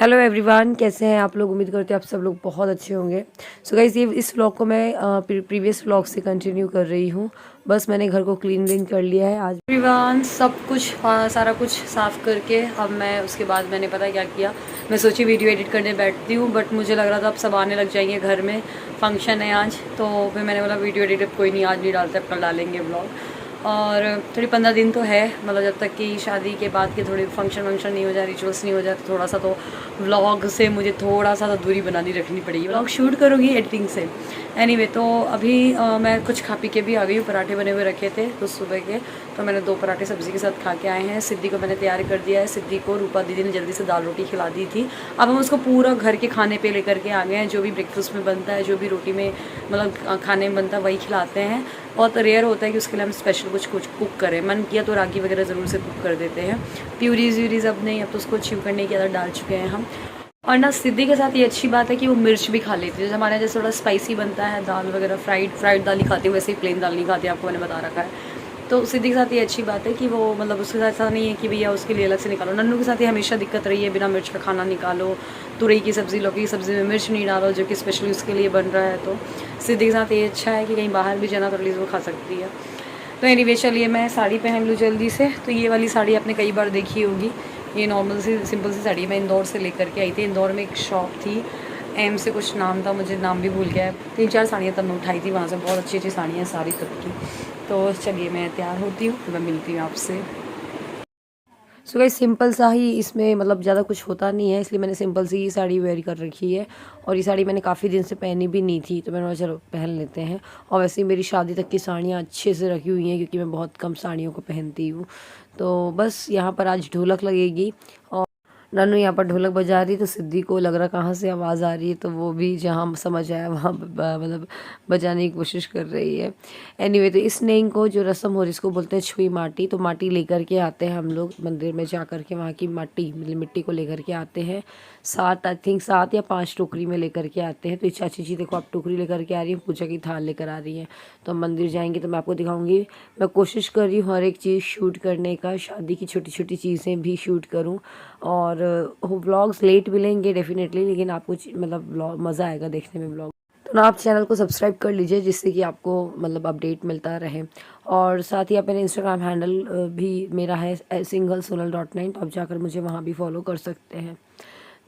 Hello everyone, कैसे हैं आप लोग। उम्मीद करते हैं आप सब लोग बहुत अच्छे होंगे। सो गाइस, ये इस व्लॉग को मैं प्रीवियस व्लॉग से कंटिन्यू कर रही हूँ। बस मैंने घर को क्लीन कर लिया है आज। एवरीवन, सब कुछ सारा कुछ साफ़ करके अब मैं उसके बाद मैंने पता क्या किया, मैं सोची वीडियो एडिट करने बैठती हूँ, बट मुझे लग रहा था अब सब आने लग जाएंगे घर में, फंक्शन है आज, तो फिर मैंने बोला वीडियो एडिट अब कोई नहीं, आज नहीं डालते, अब कल डालेंगे व्लॉग। और थोड़ी 15 दिन तो है, मतलब जब तक कि शादी के बाद के थोड़े फंक्शन वंक्शन नहीं हो जाए, रिचुअल्स नहीं हो जाए, तो थोड़ा सा तो व्लॉग से मुझे थोड़ा सा तो दूरी बनानी रखनी पड़ेगी। व्लॉग शूट करूँगी एडिटिंग से। एनीवे, तो अभी मैं कुछ खा पी के भी आ गई हूँ। पराठे बने हुए रखे थे तो सुबह के, तो मैंने 2 पराठे सब्ज़ी के साथ खा के आए हैं। सिद्धि को मैंने तैयार कर दिया है। सिद्धि को रूपा दीदी ने जल्दी से दाल रोटी खिला दी थी। अब हम उसको पूरा घर के खाने पे लेकर के आ गए हैं। जो भी ब्रेकफास्ट में बनता है, जो भी रोटी में मतलब खाने में बनता है, वही खिलाते हैं। बहुत रेयर होता है कि उसके लिए हम स्पेशल कुछ कुक करें। मन किया तो रागी वगैरह ज़रूर से कुक कर देते हैं। प्यूरीज व्यूरीज अब नहीं, अब तो उसको अचीव करने की आदत डाल चुके हैं हम। और ना सिद्धि के साथ ये अच्छी बात है कि वो मिर्च भी खा लेती है। जैसे हमारे जैसे थोड़ा स्पाइसी बनता है दाल वगैरह, फ्राइड दाल ही खाती है, वैसे ही प्लेन दाल नहीं खाती, आपको मैंने बता रखा है। तो सिद्धि के साथ ये अच्छी बात है कि वो मतलब उसके साथ ऐसा नहीं है कि भैया उसके लिए अलग से निकालो। नन्नू के साथ ये हमेशा दिक्कत रही है, बिना मिर्च का खाना निकालो, तुरई की सब्ज़ी, लौकी की सब्ज़ी में मिर्च नहीं डालो, जो कि स्पेशली उसके लिए बन रहा है। तो सिद्धि के साथ ये अच्छा है कि कहीं बाहर भी जाना तो एटलीस्ट वो खा सकती है। तो एनीवे, चलिए मैं साड़ी पहन लूँ जल्दी से। तो ये वाली साड़ी आपने कई बार देखी होगी। ये नॉर्मल सी सिंपल सी साड़ी मैं इंदौर से लेकर के आई थी। इंदौर में एक शॉप थी, एम से कुछ नाम था, मुझे नाम भी भूल गया है। 3-4 साड़ियाँ तब मैं उठाई थी वहाँ से, बहुत अच्छी अच्छी साड़ियाँ सारी तब की। तो चलिए मैं तैयार होती हूँ, फिर मैं मिलती हूँ आपसे। सो गाइस, सिंपल सा ही इसमें मतलब ज़्यादा कुछ होता नहीं है, इसलिए मैंने सिंपल सी ही साड़ी वेयर कर रखी है। और ये साड़ी मैंने काफ़ी दिन से पहनी भी नहीं थी, तो मैंने बोला चलो पहन लेते हैं। और वैसे ही मेरी शादी तक की साड़ियाँ अच्छे से रखी हुई हैं, क्योंकि मैं बहुत कम साड़ियों को पहनती हूँ। तो बस यहाँ पर आज ढोलक लगेगी और नानू यहाँ पर ढोलक बजा रही, तो सिद्धि को लग रहा कहाँ से आवाज़ आ रही है, तो वो भी जहाँ समझ आया वहाँ मतलब बजाने की कोशिश कर रही है। एनीवे, तो इस नेंग को जो रस्म हो रही, इसको बोलते हैं छुई माटी। तो माटी लेकर के आते हैं हम लोग मंदिर में जा कर के, वहाँ की माटी मतलब मिट्टी को लेकर के आते हैं। 7 आई थिंक 7 या 5 टोकरी में लेकर के आते हैं। तो चाची जी देखो, आप टोकरी लेकर के आ रही हैं, पूजा की थाल लेकर आ रही हैं। तो हम मंदिर जाएंगे तो मैं आपको दिखाऊंगी। मैं कोशिश कर रही हूँ हर एक चीज़ शूट करने का, शादी की छोटी छोटी चीज़ें भी शूट करूँ। और व्लॉग्स लेट मिलेंगे डेफिनेटली, लेकिन आपको मतलब मज़ा आएगा देखने में व्लॉग। तो ना आप चैनल को सब्सक्राइब कर लीजिए, जिससे कि आपको मतलब अपडेट मिलता रहे। और साथ ही आप मेरे इंस्टाग्राम हैंडल भी मेरा है singlesonal.9, तो आप जाकर मुझे वहाँ भी फॉलो कर सकते हैं।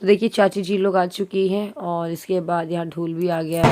तो देखिए, चाची जी लोग आ चुकी हैं और इसके बाद यहाँ ढोल भी आ गया है।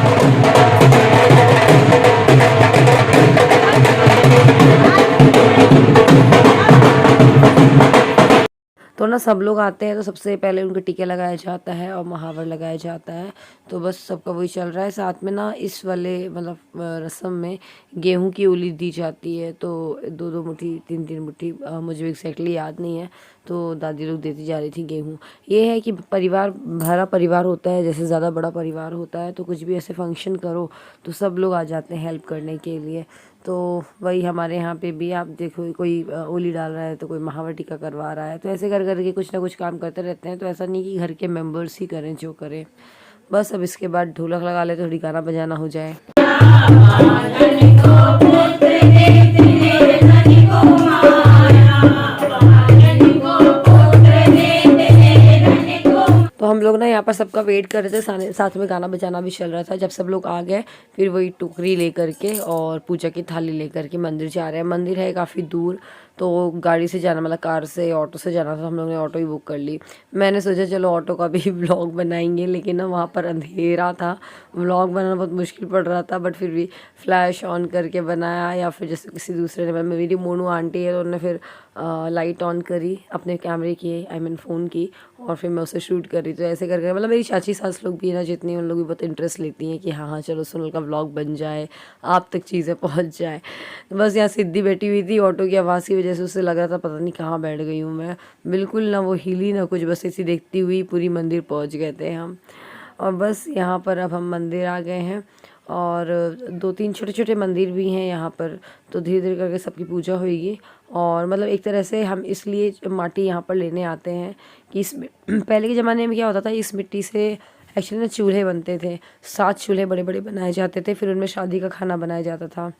तो ना सब लोग आते हैं तो सबसे पहले उनके टीके लगाया जाता है और महावर लगाया जाता है। तो बस सबका वही चल रहा है। साथ में ना इस वाले मतलब रस्म में गेहूं की उली दी जाती है। तो 2-2 मुट्ठी 3-3 मुट्ठी, मुझे एग्जैक्टली याद नहीं है। तो दादी लोग देती जा रही थी गेहूं। ये है कि परिवार भरा परिवार होता है, जैसे ज़्यादा बड़ा परिवार होता है तो कुछ भी ऐसे फंक्शन करो तो सब लोग आ जाते हैं हेल्प करने के लिए। तो वही हमारे यहाँ पे भी आप देखो, कोई ओली डाल रहा है तो कोई महावर टीका करवा रहा है, तो ऐसे कर करके कुछ ना कुछ काम करते रहते हैं। तो ऐसा नहीं कि घर के मेंबर्स ही करें जो करें। बस अब इसके बाद ढोलक लगा ले, थोड़ी गाना बजाना हो जाए। तो हम लोग ना यहाँ पर सबका वेट कर रहे थे, साथ में गाना बजाना भी चल रहा था। जब सब लोग आ गए, फिर वही टोकरी लेकर के और पूजा की थाली लेकर के मंदिर जा रहे हैं। मंदिर है काफ़ी दूर, तो गाड़ी से जाना मतलब कार से ऑटो से जाना था। हम लोग ने ऑटो ही बुक कर ली। मैंने सोचा चलो ऑटो का भी व्लॉग बनाएंगे, लेकिन ना वहाँ पर अंधेरा था, व्लॉग बनाना बहुत मुश्किल पड़ रहा था। बट फिर भी फ्लैश ऑन करके बनाया, या फिर जैसे किसी दूसरे ने, मेरी मोनू आंटी है तो उन्होंने फिर लाइट ऑन करी अपने कैमरे की, आई मीन फ़ोन की, और फिर मैं उसे शूट करी। तो ऐसे करके मतलब मेरी चाची सास लोग भी ना जितनी, उन लोग भी बहुत इंटरेस्ट लेती हैं कि हाँ हाँ चलो सोनल का व्लॉग बन जाए, आप तक चीज़ें पहुंच जाए। तो बस यहाँ सिद्धि बैठी हुई थी, ऑटो की आवाज़ की वजह से उससे लग रहा था पता नहीं कहाँ बैठ गई हूँ मैं। बिल्कुल ना वो हिली ना कुछ, बस ऐसी देखती हुई पूरी मंदिर पहुँच गए थे हम। और बस यहाँ पर अब हम मंदिर आ गए हैं, और 2-3 छोटे छोटे मंदिर भी हैं यहाँ पर। तो धीरे धीरे करके सबकी पूजा होगी। और मतलब एक तरह से हम इसलिए माटी यहाँ पर लेने आते हैं कि इस पहले के ज़माने में क्या होता था, इस मिट्टी से एक्चुअली ना चूल्हे बनते थे। 7 चूल्हे बड़े बड़े बनाए जाते थे, फिर उनमें शादी का खाना बनाया जाता था।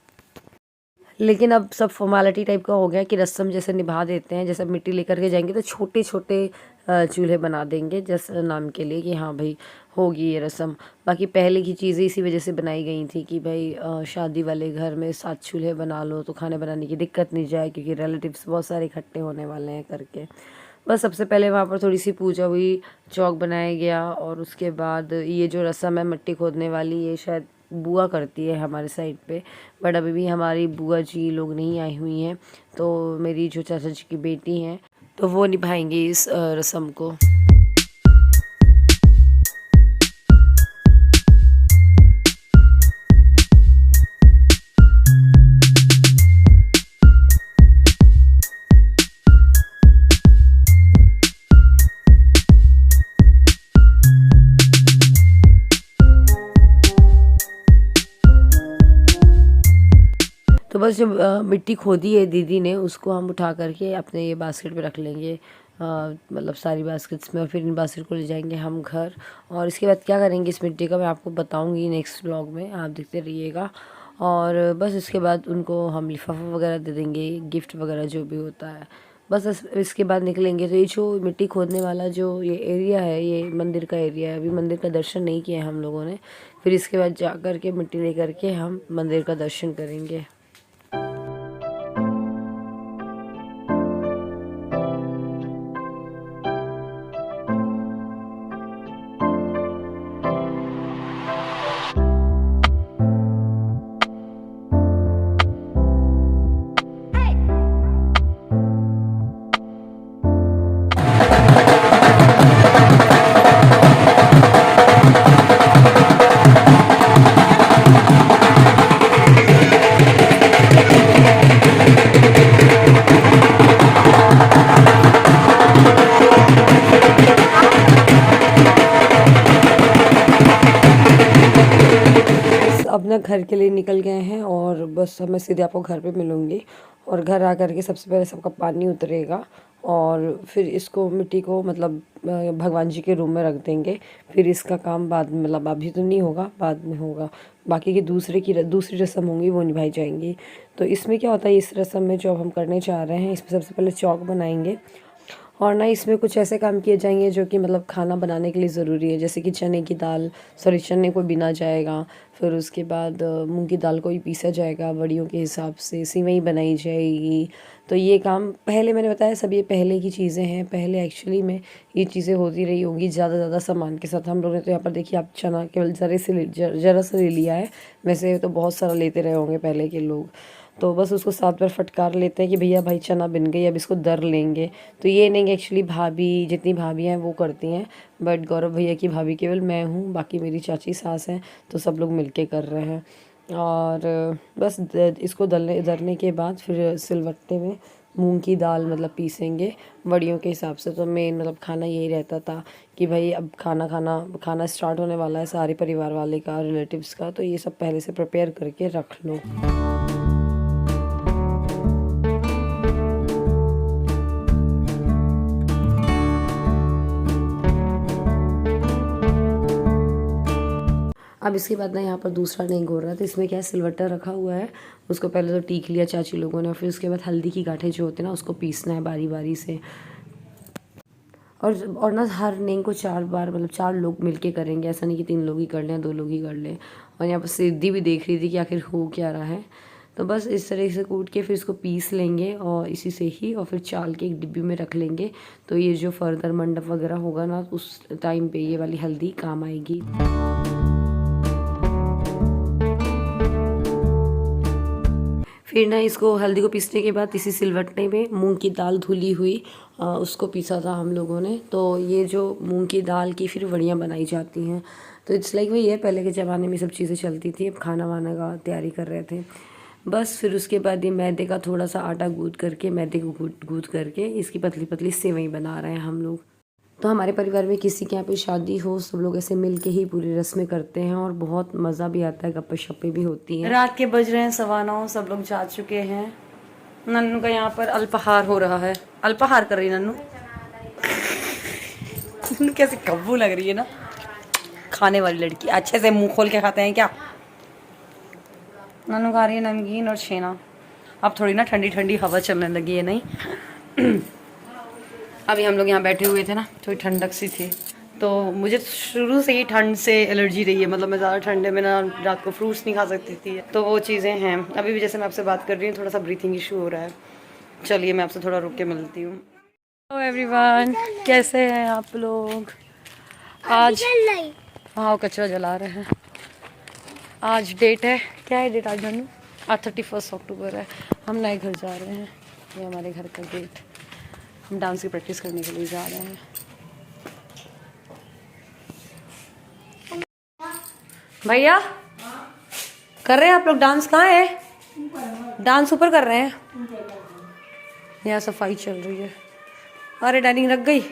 लेकिन अब सब फॉर्मेलिटी टाइप का हो गया कि रस्म जैसे निभा देते हैं, जैसे मिट्टी लेकर के जाएंगे तो छोटे छोटे चूल्हे बना देंगे जस्ट नाम के लिए कि हाँ भाई होगी ये रस्म। बाकी पहले की चीज़ें इसी वजह से बनाई गई थी कि भाई शादी वाले घर में 7 चूल्हे बना लो तो खाने बनाने की दिक्कत नहीं जाए, क्योंकि रिलेटिव्स बहुत सारे इकट्ठे होने वाले हैं करके। बस सबसे पहले वहाँ पर थोड़ी सी पूजा हुई, चौक बनाया गया, और उसके बाद ये जो रस्म है मिट्टी खोदने वाली, ये शायद बुआ करती है हमारे साइड पे, बट अभी भी हमारी बुआ जी लोग नहीं आई हुई हैं, तो मेरी जो चाचा जी की बेटी हैं तो वो निभाएंगी इस रस्म को। तो बस जब मिट्टी खोदी है दीदी ने, उसको हम उठा करके अपने ये बास्केट में रख लेंगे, मतलब सारी बास्केट्स में, और फिर इन बास्केट को ले जाएंगे हम घर। और इसके बाद क्या करेंगे इस मिट्टी का मैं आपको बताऊंगी नेक्स्ट व्लॉग में, आप देखते रहिएगा। और बस इसके बाद उनको हम लिफाफा वगैरह दे देंगे, गिफ्ट वगैरह जो भी होता है। बस इसके बाद निकलेंगे। तो ये जो मिट्टी खोदने वाला जो ये एरिया है, ये मंदिर का एरिया है। अभी मंदिर का दर्शन नहीं किया है हम लोगों ने, फिर इसके बाद जा कर के मिट्टी ले करके हम मंदिर का दर्शन करेंगे। अपना घर के लिए निकल गए हैं, और बस अब मैं सीधे आपको घर पे मिलूँगी। और घर आ कर के सबसे पहले सबका पानी उतरेगा, और फिर इसको मिट्टी को मतलब भगवान जी के रूम में रख देंगे। फिर इसका काम बाद में, मतलब अभी तो नहीं होगा, बाद में होगा। बाकी की दूसरी रस्म होंगी वो निभाई जाएंगी। तो इसमें क्या होता है, इस रस्म में जो हम करने चाह रहे हैं, इसमें सबसे पहले चौक बनाएंगे, और ना इसमें कुछ ऐसे काम किए जाएंगे जो कि मतलब खाना बनाने के लिए ज़रूरी है, जैसे कि चने को बिना जाएगा, फिर उसके बाद मूंग की दाल को भी पीसा जाएगा, बड़ियों के हिसाब से सिवई बनाई जाएगी। तो ये काम पहले मैंने बताया, सब ये पहले की चीज़ें हैं, पहले एक्चुअली में ये चीज़ें होती रही होंगी ज़्यादा सामान के साथ। हम लोग ने तो यहाँ पर देखिए, आप चना केवल ज़रा सा ले लिया है, वैसे तो बहुत सारा लेते रहे होंगे पहले के लोग। तो बस उसको 7 बार फटकार लेते हैं कि भैया भाई चना बिन गई, अब इसको दर लेंगे। तो ये नहीं, एक्चुअली भाभी जितनी भाभियाँ हैं वो करती हैं, बट गौरव भैया की भाभी केवल मैं हूँ, बाकी मेरी चाची सास हैं, तो सब लोग मिलके कर रहे हैं। और बस इसको दरने के बाद फिर सिलवट्टे में मूंग की दाल मतलब पीसेंगे बड़ियों के हिसाब से। तो मेन मतलब खाना यही रहता था कि भाई अब खाना स्टार्ट होने वाला है सारे परिवार वाले का, रिलेटिव्स का, तो ये सब पहले से प्रिपेयर करके रख लो। अब इसके बाद ना यहाँ पर दूसरा नहीं घोर रहा था, इसमें क्या है, सिलवट्टा रखा हुआ है, उसको पहले तो टीक लिया चाची लोगों ने, और फिर उसके बाद हल्दी की गांठें जो होते हैं ना, उसको पीसना है बारी बारी से। और ना हर नेंग को 4 बार, मतलब 4 लोग मिलके करेंगे, ऐसा नहीं कि 3 लोग ही कर लें, 2 लोग ही कर लें। और यहाँ पर सिद्धि भी देख रही थी कि आखिर हो क्या रहा है। तो बस इस तरह से कूट के फिर इसको पीस लेंगे, और इसी से ही, और फिर चाल के एक डिब्बी में रख लेंगे। तो ये जो फर्दर मंडप वगैरह होगा ना, उस टाइम पे ये वाली हल्दी काम आएगी। फिर ना इसको हल्दी को पीसने के बाद इसी सिलवट्टे में मूंग की दाल धुली हुई उसको पीसा था हम लोगों ने। तो ये जो मूंग की दाल की फिर वड़ियाँ बनाई जाती हैं। तो इट्स लाइक वही है, पहले के ज़माने में सब चीज़ें चलती थी। अब खाना वाना का तैयारी कर रहे थे बस। फिर उसके बाद ये मैदे का थोड़ा सा आटा गूँथ करके, मैदे को गूँथ करके इसकी पतली पतली सेवई बना रहे हैं हम लोग। तो हमारे परिवार में किसी के यहाँ पे शादी हो, सब लोग ऐसे मिल के ही पूरी रस्में करते हैं, और बहुत मज़ा भी आता है, गप्पे शप्पे भी होती हैं। रात के बज रहे हैं 9:15, सब लोग जा चुके हैं। नन्नू का यहाँ पर अल्पाहार हो रहा है, अल्पाहार कर रही है नन्नू। कैसे कब्बू लग रही है ना, खाने वाली लड़की। अच्छे से मुंह खोल के खाते हैं क्या? नन्नू खा रही है नमकीन और छेना। अब थोड़ी ना ठंडी ठंडी हवा चलने लगी है, नहीं अभी हम लोग यहाँ बैठे हुए थे ना, थोड़ी ठंडक सी थी, तो मुझे शुरू से ही ठंड से एलर्जी रही है। मतलब मैं ज़्यादा ठंडे में ना रात को फ्रूट्स नहीं खा सकती थी, तो वो चीज़ें हैं। अभी भी जैसे मैं आपसे बात कर रही हूँ थोड़ा सा ब्रीथिंग इशू हो रहा है। चलिए मैं आपसे थोड़ा रुक के मिलती हूँ। हेलो एवरीवन, कैसे हैं आप लोग? आज हाँ कचरा जला रहे हैं। आज डेट है, क्या है डेट आज जानू? आज 31 अक्टूबर है। हम नए घर जा रहे हैं, ये हमारे घर का गेट। हम डांस की प्रैक्टिस करने के लिए जा रहे हैं। भैया कर रहे हैं आप लोग डांस? कहाँ है डांस? ऊपर कर रहे हैं। यहाँ सफाई चल रही है। अरे डाइनिंग रख गई।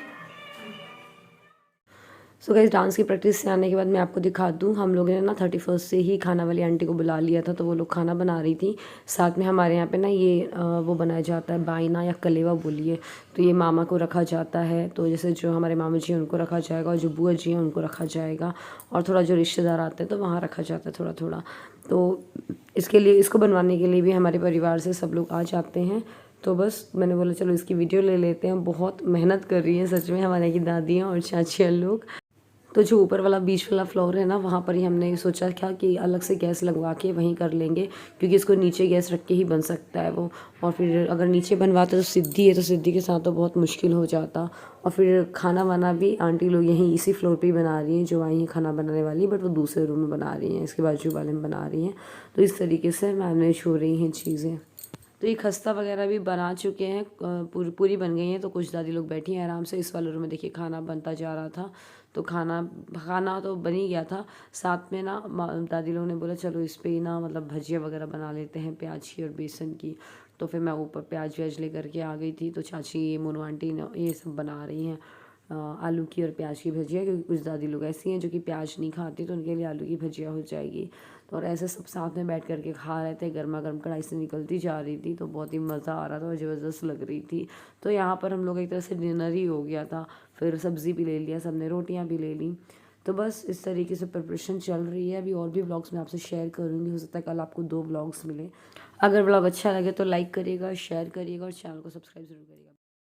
सो गाइस, डांस की प्रैक्टिस से आने के बाद मैं आपको दिखा दूँ, हम लोगों ने ना 31 से ही खाना वाली आंटी को बुला लिया था, तो वो लोग खाना बना रही थी। साथ में हमारे यहाँ पे ना ये वो बनाया जाता है बाइना या कलेवा बोलिए, तो ये मामा को रखा जाता है। तो जैसे जो हमारे मामा जी हैं उनको रखा जाएगा, और जो बुआ जी हैं उनको रखा जाएगा, और थोड़ा जो रिश्तेदार आते हैं तो वहाँ रखा जाता है थोड़ा थोड़ा। तो इसके लिए, इसको बनवाने के लिए भी हमारे परिवार से सब लोग आ जाते हैं। तो बस मैंने बोला चलो इसकी वीडियो ले लेते हैं। बहुत मेहनत कर रही हैं सच में हमारे की दादियाँ और चाचियाँ लोग। तो जो ऊपर वाला बीच वाला फ्लोर है ना, वहाँ पर ही हमने सोचा था कि अलग से गैस लगवा के वहीं कर लेंगे, क्योंकि इसको नीचे गैस रख के ही बन सकता है वो। और फिर अगर नीचे बनवाते तो सिद्धि है, तो सिद्धि के साथ तो बहुत मुश्किल हो जाता। और फिर खाना वाना भी आंटी लोग यहीं इसी फ्लोर पे ही बना रही हैं, जो आई हैं खाना बनाने वाली, बट वो दूसरे रूम में बना रही हैं, इसके बाजू वाले में बना रही हैं। तो इस तरीके से मैनेज हो रही हैं चीज़ें। तो ये खस्ता वगैरह भी बना चुके हैं, पूरी बन गई हैं। तो कुछ दादी लोग बैठी हैं आराम से। इस वाले रूम में देखिए खाना बनता जा रहा था, तो खाना तो बन ही गया था। साथ में ना दादी लोगों ने बोला चलो इस पे ही ना मतलब भजिया वगैरह बना लेते हैं, प्याज की और बेसन की। तो फिर मैं ऊपर प्याज व्याज लेकर के आ गई थी। तो चाची ये मोनू आंटी ने ये सब बना रही हैं, आलू की और प्याज की भजिया, क्योंकि कुछ दादी लोग ऐसी हैं जो कि प्याज नहीं खाती, तो उनके लिए आलू की भजिया हो जाएगी। तो और ऐसे सब साथ में बैठ करके खा रहे थे, गर्मा गर्म कढ़ाई से निकलती जा रही थी, तो बहुत ही मज़ा आ रहा था और ज़बरदस्त लग रही थी। तो यहाँ पर हम लोग एक तरह से डिनर ही हो गया था। फिर सब्ज़ी भी ले लिया सबने, रोटियाँ भी ले ली। तो बस इस तरीके से प्रिपरेशन चल रही है। अभी और भी व्लॉग्स मैं आपसे शेयर करूँगी, हो सकता है कल आपको 2 व्लॉग्स मिले। अगर व्लॉग अच्छा लगे तो लाइक करिएगा, शेयर करिएगा और चैनल को सब्सक्राइब जरूर करिएगा।